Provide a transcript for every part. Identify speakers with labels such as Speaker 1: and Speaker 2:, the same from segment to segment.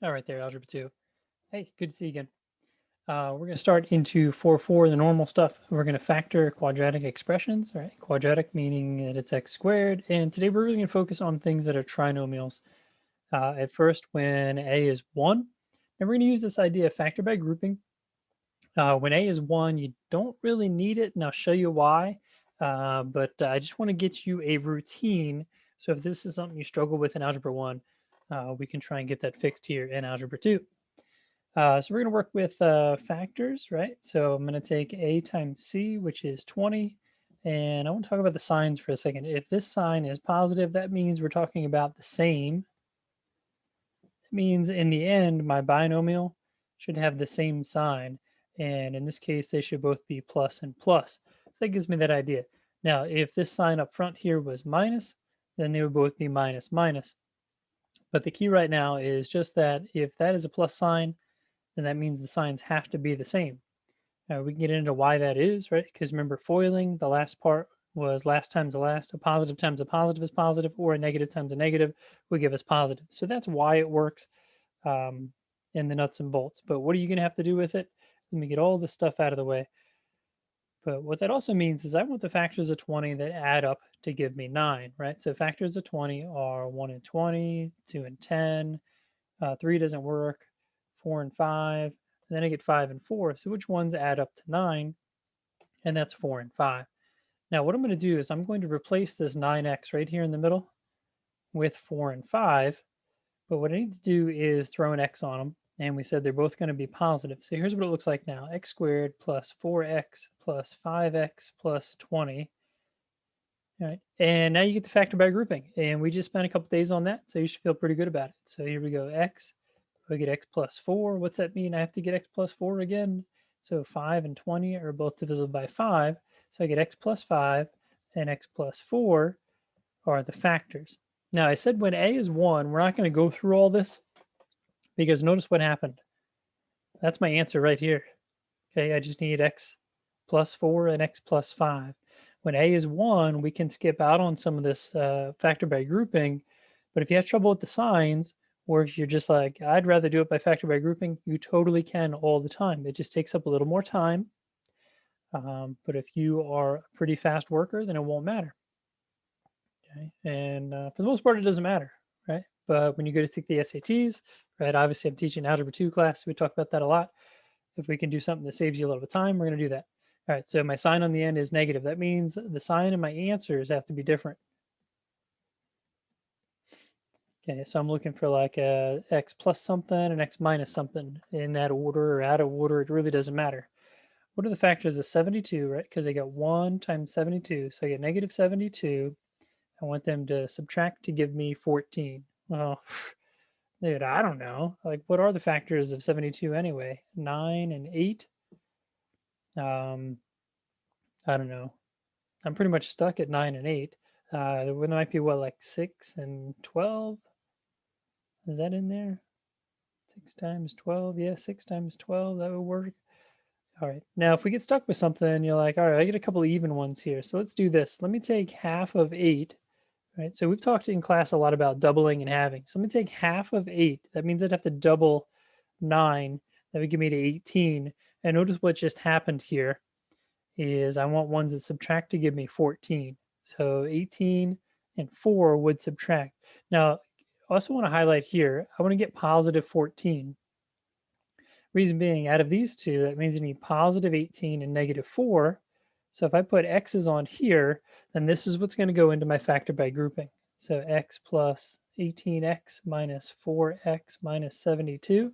Speaker 1: All right there, Algebra 2. Hey, good to see you again. We're going to start into 4-4, the normal stuff. We're going to factor quadratic expressions, right? Quadratic meaning that it's x squared. And today we're really going to focus on things that are trinomials. At first, when a is 1, and we're going to use this idea of factor by grouping. When a is 1, you don't really need it, and I'll show you why. But I just want to get you a routine. So if this is something you struggle with in Algebra 1, we can try and get that fixed here in Algebra 2. So we're going to work with factors, right? So I'm going to take a times c, which is 20. And I want to talk about the signs for a second. If this sign is positive, that means we're talking about the same. It means in the end, my binomial should have the same sign. And in this case, they should both be plus and plus. So that gives me that idea. Now, if this sign up front here was minus, then they would both be minus minus. But the key right now is just that if that is a plus sign, then that means the signs have to be the same. Now we can get into why that is, right? Because remember, foiling, the last part was last times the last, a positive times a positive is positive, or a negative times a negative would give us positive. So that's why it works um, in the nuts and bolts. But what are you going to have to do with it? Let me get all this stuff out of the way. But what that also means is I want the factors of 20 that add up to give me 9, right? So factors of 20 are 1 and 20, 2 and 10, 3 doesn't work, 4 and 5, and then I get 5 and 4. So which ones add up to 9? And that's 4 and 5. Now what I'm going to do is I'm going to replace this 9x right here in the middle with 4 and 5. But what I need to do is throw an x on them. And we said they're both going to be positive. So here's what it looks like now. X squared plus 4x plus 5x plus 20. All right. And now you get to factor by grouping. And we just spent a couple days on that. So you should feel pretty good about it. So here we go. X. I get x plus 4. What's that mean? I have to get x plus 4 again. So 5 and 20 are both divisible by 5. So I get x plus 5 and x plus 4 are the factors. Now I said when a is 1, we're not going to go through all this because notice what happened. That's my answer right here. Okay, I just need x plus 4 and x plus 5. When a is 1, we can skip out on some of this factor by grouping. But if you have trouble with the signs, or if you're just like, I'd rather do it by factor by grouping, you totally can all the time. It just takes up a little more time. But if you are a pretty fast worker, then it won't matter. Okay, and for the most part, it doesn't matter, right? But when you go to take the SATs, right? Obviously, I'm teaching Algebra 2 class. So we talk about that a lot. If we can do something that saves you a little bit of time, we're going to do that. All right, so my sign on the end is negative. That means the sign in my answers have to be different. Okay, so I'm looking for like a x plus something and x minus something in that order or out of order. It really doesn't matter. What are the factors of 72, right? Because I got 1 times 72. So I get negative 72. I want them to subtract to give me 14. Well, dude, I don't know. Like, what are the factors of 72 anyway? 9 and 8? Um, I don't know. I'm pretty much stuck at 9 and 8. There might be what, like 6 and 12? Is that in there? 6 times 12? Yeah, 6 times 12. That would work. All right. Now, if we get stuck with something, you're like, all right, I get a couple of even ones here. So let's do this. Let me take half of 8. Right. So we've talked in class a lot about doubling and halving. So let me take half of 8. That means I'd have to double 9. That would give me to 18. And notice what just happened here is I want ones that subtract to give me 14. So 18 and 4 would subtract. Now, I also want to highlight here, I want to get positive 14. Reason being, out of these two, that means I need positive 18 and negative 4. So if I put x's on here, then this is what's going to go into my factor by grouping. So x plus 18x minus 4x minus 72.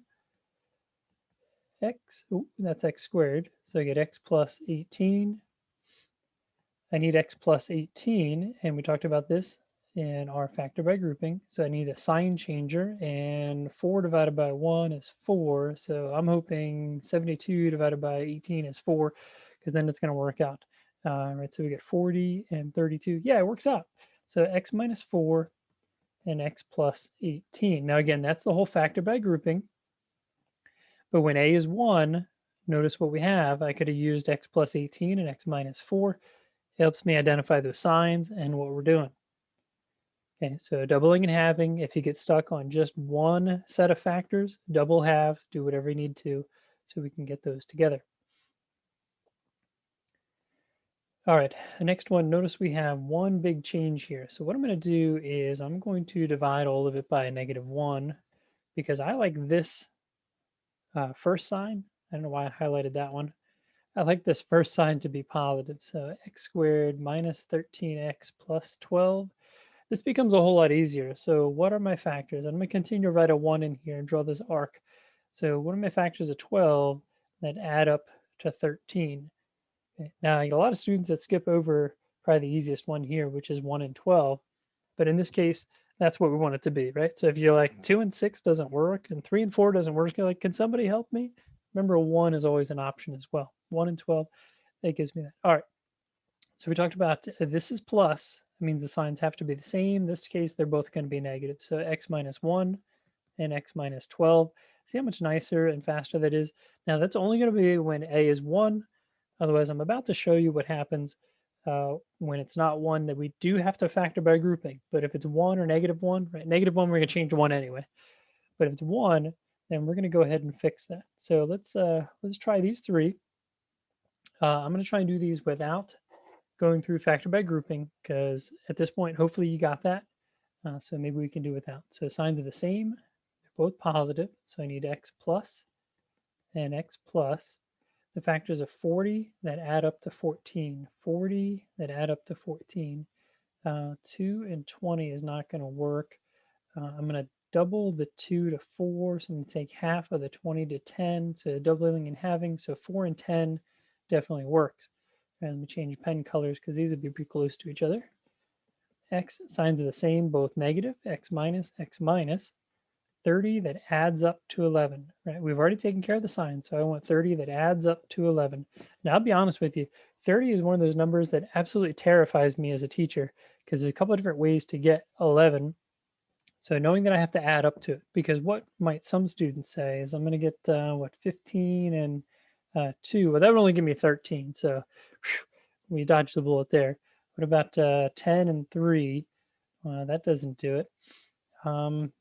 Speaker 1: X, ooh, that's x squared. So I get x plus 18. I need x plus 18, and we talked about this in our factor by grouping. So I need a sign changer, and 4 divided by 1 is 4. So I'm hoping 72 divided by 18 is 4, because then it's going to work out. Right, so we get 40 and 32. Yeah, it works out. So x minus 4 and x plus 18. Now again, that's the whole factor by grouping. But when a is 1, notice what we have. I could have used x plus 18 and x minus 4. It helps me identify those signs and what we're doing. Okay, so doubling and halving, if you get stuck on just one set of factors, double, halve, do whatever you need to so we can get those together. All right, the next one, notice we have one big change here. So what I'm going to do is I'm going to divide all of it by a -1 because I like this first sign. I don't know why I highlighted that one. I like this first sign to be positive. So x squared minus 13x plus 12. This becomes a whole lot easier. So what are my factors? I'm going to continue to write a 1 in here and draw this arc. So what are my factors of 12 that add up to 13? Okay. Now, I get a lot of students that skip over probably the easiest one here, which is 1 and 12. But in this case, that's what we want it to be, right? So if you're like 2 and 6 doesn't work and 3 and 4 doesn't work, you're like, can somebody help me? Remember, 1 is always an option as well. 1 and 12, that gives me that. All right. So we talked about this is plus. That means the signs have to be the same. In this case, they're both going to be negative. So x minus 1 and x minus 12. See how much nicer and faster that is? Now, that's only going to be when a is 1. Otherwise, I'm about to show you what happens when it's not 1, that we do have to factor by grouping. But if it's 1 or -1, right? -1, we're going to change to 1 anyway. But if it's 1, then we're going to go ahead and fix that. So let's try these three. I'm going to try and do these without going through factor by grouping because at this point, hopefully you got that. So maybe we can do without. So signs are the same. They're both positive. So I need x plus and x plus. The factors of 40 that add up to 14. 40 that add up to 14. 2 and 20 is not going to work. I'm going to double the 2 to 4. So I'm going to take half of the 20 to 10. So doubling and halving. So 4 and 10 definitely works. And let me change pen colors because these would be pretty close to each other. X signs are the same, both negative, x minus, 30 that adds up to 11, right? We've already taken care of the sign, so I want 30 that adds up to 11. Now, I'll be honest with you, 30 is one of those numbers that absolutely terrifies me as a teacher because there's a couple of different ways to get 11. So knowing that I have to add up to it, because what might some students say is I'm going to get, 15 and 2. Well, that would only give me 13, so whew, we dodged the bullet there. What about 10 and 3? That doesn't do it. Um,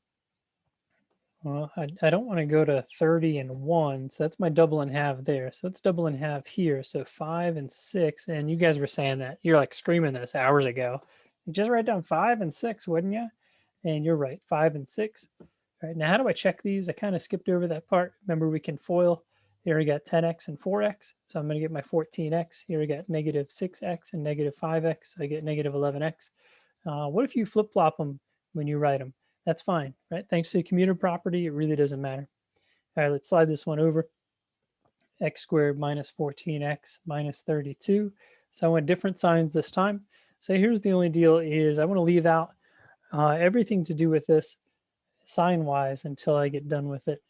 Speaker 1: well, I don't want to go to 30 and 1, so that's my double and half there. So let's double and half here. So 5 and 6, and you guys were saying that. You're like screaming this hours ago. You just write down 5 and 6, wouldn't you? And you're right, 5 and 6. All right, now how do I check these? I kind of skipped over that part. Remember, we can FOIL. Here we got 10x and 4x, so I'm going to get my 14x. Here we got negative 6x and negative 5x, so I get negative 11x. What if you flip-flop them when you write them? That's fine, right? Thanks to the commutative property, it really doesn't matter. All right, let's slide this one over. X squared minus 14x minus 32. So I want different signs this time. So here's the only deal is I want to leave out everything to do with this sign-wise until I get done with it.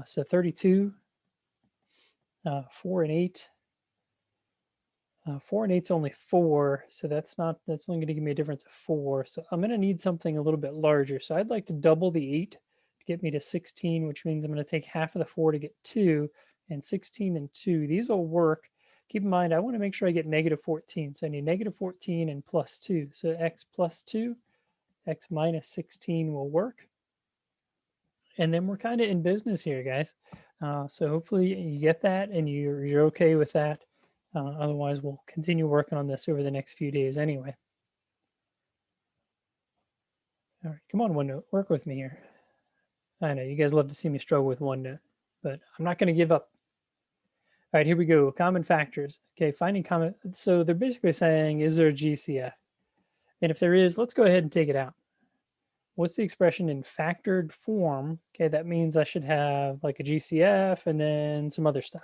Speaker 1: So 32, 4 and 8. 4 and 8 is only 4, so that's only going to give me a difference of 4. So I'm going to need something a little bit larger. So I'd like to double the 8 to get me to 16, which means I'm going to take half of the 4 to get 2, and 16 and 2. These will work. Keep in mind, I want to make sure I get negative 14. So I need negative 14 and plus 2. So x plus 2, x minus 16 will work. And then we're kind of in business here, guys. So hopefully you get that and you're okay with that. Otherwise, we'll continue working on this over the next few days anyway. All right, come on, OneNote, work with me here. I know you guys love to see me struggle with OneNote, but I'm not going to give up. All right, here we go. Common factors. Okay, finding common. So they're basically saying, is there a GCF? And if there is, let's go ahead and take it out. What's the expression in factored form? Okay, that means I should have like a GCF and then some other stuff.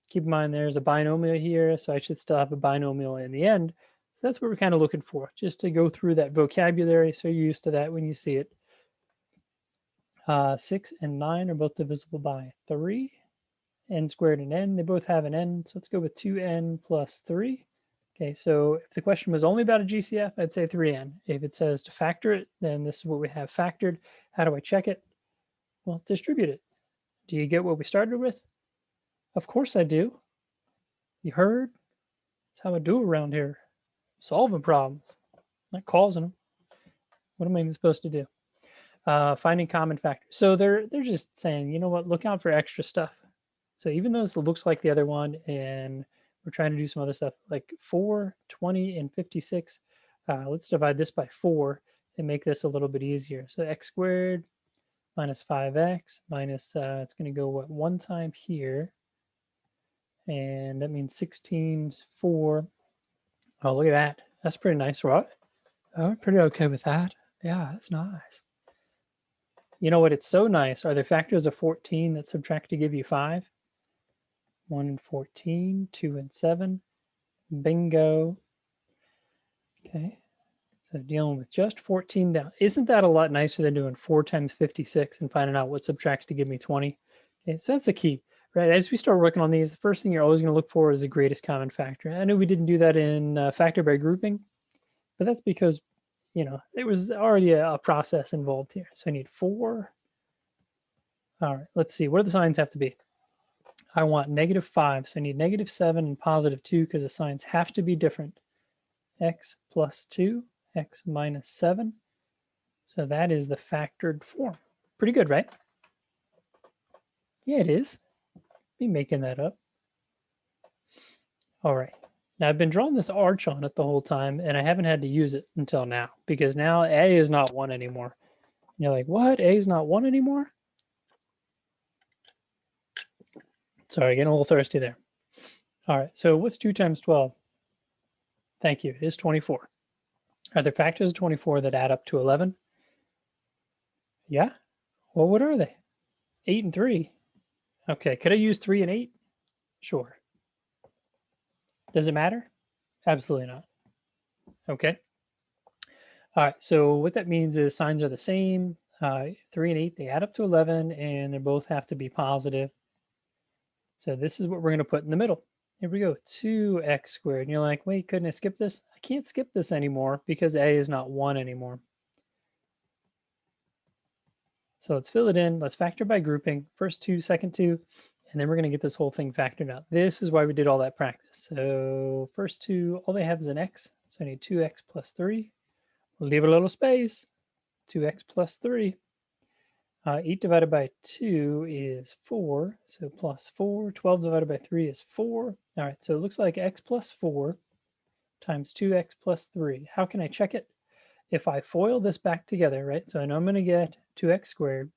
Speaker 1: Keep in mind there's a binomial here, so I should still have a binomial in the end. So that's what we're kind of looking for, just to go through that vocabulary so you're used to that when you see it. 6 and 9 are both divisible by 3. N squared and n, they both have an n, so let's go with 2n plus 3. Okay, so if the question was only about a GCF, I'd say 3n. If it says to factor it, then this is what we have factored. How do I check it? Well, distribute it. Do you get what we started with? Of course I do. You heard? That's how I do around here. Solving problems, not causing them. What am I even supposed to do? Finding common factors. So they're just saying, you know what, look out for extra stuff. So even though this looks like the other one, and we're trying to do some other stuff like 4, 20, and 56, let's divide this by 4 and make this a little bit easier. So x squared minus 5x minus, it's going to go what, one time here, and that means 16, 4. Oh, look at that. That's pretty nice, right? Oh, we're pretty okay with that. Yeah, that's nice. You know what? It's so nice. Are there factors of 14 that subtract to give you 5? 1 and 14, 2 and 7. Bingo. Okay. So dealing with just 14 down. Isn't that a lot nicer than doing 4 times 56 and finding out what subtracts to give me 20? Okay, so that's the key, right? As we start working on these, the first thing you're always going to look for is the greatest common factor. I know we didn't do that in factor by grouping, but that's because, there was already a process involved here. So I need 4. All right, let's see. What do the signs have to be? I want -5, so I need -7 and +2 because the signs have to be different. X plus 2, x minus 7. So that is the factored form. Pretty good, right? Yeah, it is. Be making that up. All right. Now I've been drawing this arch on it the whole time, and I haven't had to use it until now because now A is not 1 anymore. And you're like, what? A is not 1 anymore? Sorry, getting a little thirsty there. All right, so what's 2 times 12? Thank you. It is 24. Are there factors of 24 that add up to 11? Yeah. Well, what are they? 8 and 3. Okay, could I use 3 and 8? Sure. Does it matter? Absolutely not. Okay. All right, so what that means is signs are the same. 3 and 8, they add up to 11, and they both have to be positive. So this is what we're going to put in the middle. Here we go, 2x squared. And you're like, wait, couldn't I skip this? I can't skip this anymore because a is not 1 anymore. So let's fill it in. Let's factor by grouping. First 2, second 2, and then we're going to get this whole thing factored out. This is why we did all that practice. So first 2, all they have is an x. So I need 2x plus 3. We'll leave a little space. 2x plus 3. 8 divided by 2 is 4, so plus 4. 12 divided by 3 is 4. All right, so it looks like x plus 4 times 2x plus 3. How can I check it? If I FOIL this back together, right, so I know I'm going to get 2x squared,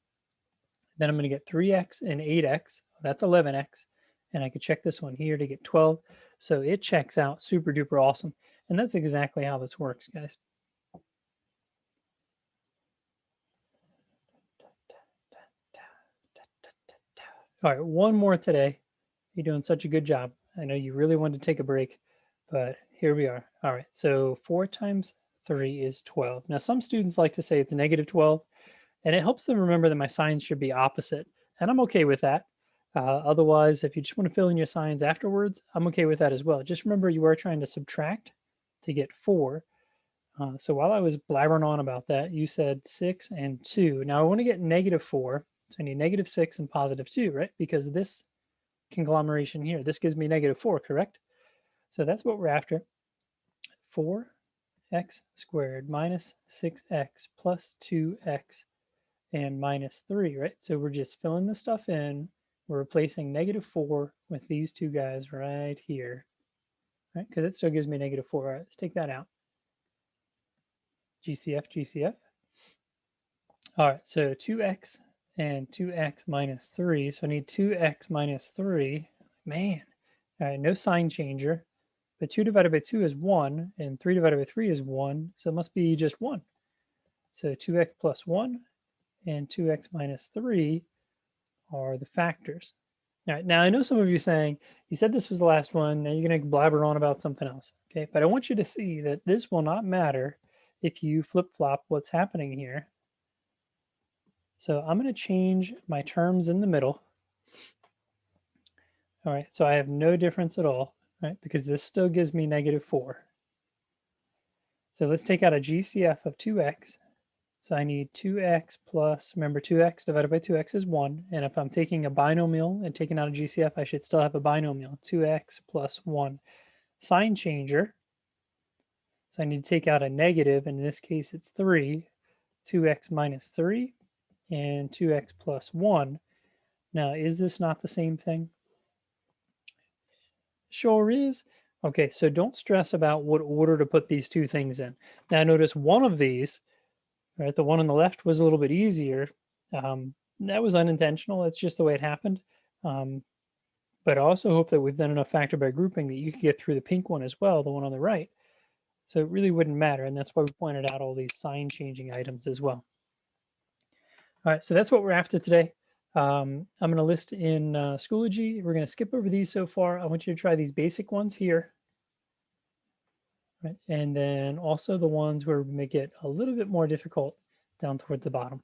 Speaker 1: then I'm going to get 3x and 8x, that's 11x, and I could check this one here to get 12. So it checks out super duper awesome. And that's exactly how this works, guys. All right, one more today. You're doing such a good job. I know you really wanted to take a break, but here we are. All right, so 4 times 3 is 12. Now, some students like to say it's -12, and it helps them remember that my signs should be opposite, and I'm okay with that. Otherwise, if you just want to fill in your signs afterwards, I'm okay with that as well. Just remember you are trying to subtract to get 4. So while I was blabbering on about that, you said 6 and 2. Now I want to get -4, so I need -6 and +2, right? Because this conglomeration here, this gives me -4, correct? So that's what we're after. 4x squared minus 6x plus 2x and minus 3, right? So we're just filling this stuff in. We're replacing -4 with these two guys right here, right? Because it still gives me -4. All right, let's take that out. GCF, GCF. All right, so 2x and 2x minus 3. So I need 2x minus 3. Man, all right, no sign changer. But 2 divided by 2 is 1, and 3 divided by 3 is 1, so it must be just 1. So 2x plus 1 and 2x minus 3 are the factors. All right, now I know some of you saying, you said this was the last one, now you're going to blabber on about something else. Okay, but I want you to see that this will not matter if you flip-flop what's happening here. So I'm going to change my terms in the middle. All right, so I have no difference at all, right? Because this still gives me -4. So let's take out a GCF of 2x. So I need 2x plus, remember 2x divided by 2x is 1. And if I'm taking a binomial and taking out a GCF, I should still have a binomial, 2x plus 1. Sign changer. So I need to take out a negative, and in this case it's 3. 2x minus 3 and 2x plus 1. Now, is this not the same thing? Sure is. Okay, so don't stress about what order to put these two things in. Now, notice one of these, right, the one on the left was a little bit easier. That was unintentional. That's just the way it happened. Um, but I also hope that we've done enough factor by grouping that you could get through the pink one as well, the one on the right. So it really wouldn't matter. And that's why we pointed out all these sign changing items as well. All right, so that's what we're after today. I'm going to list in Schoology. We're going to skip over these so far. I want you to try these basic ones here, right? And then also the ones where we make it a little bit more difficult down towards the bottom.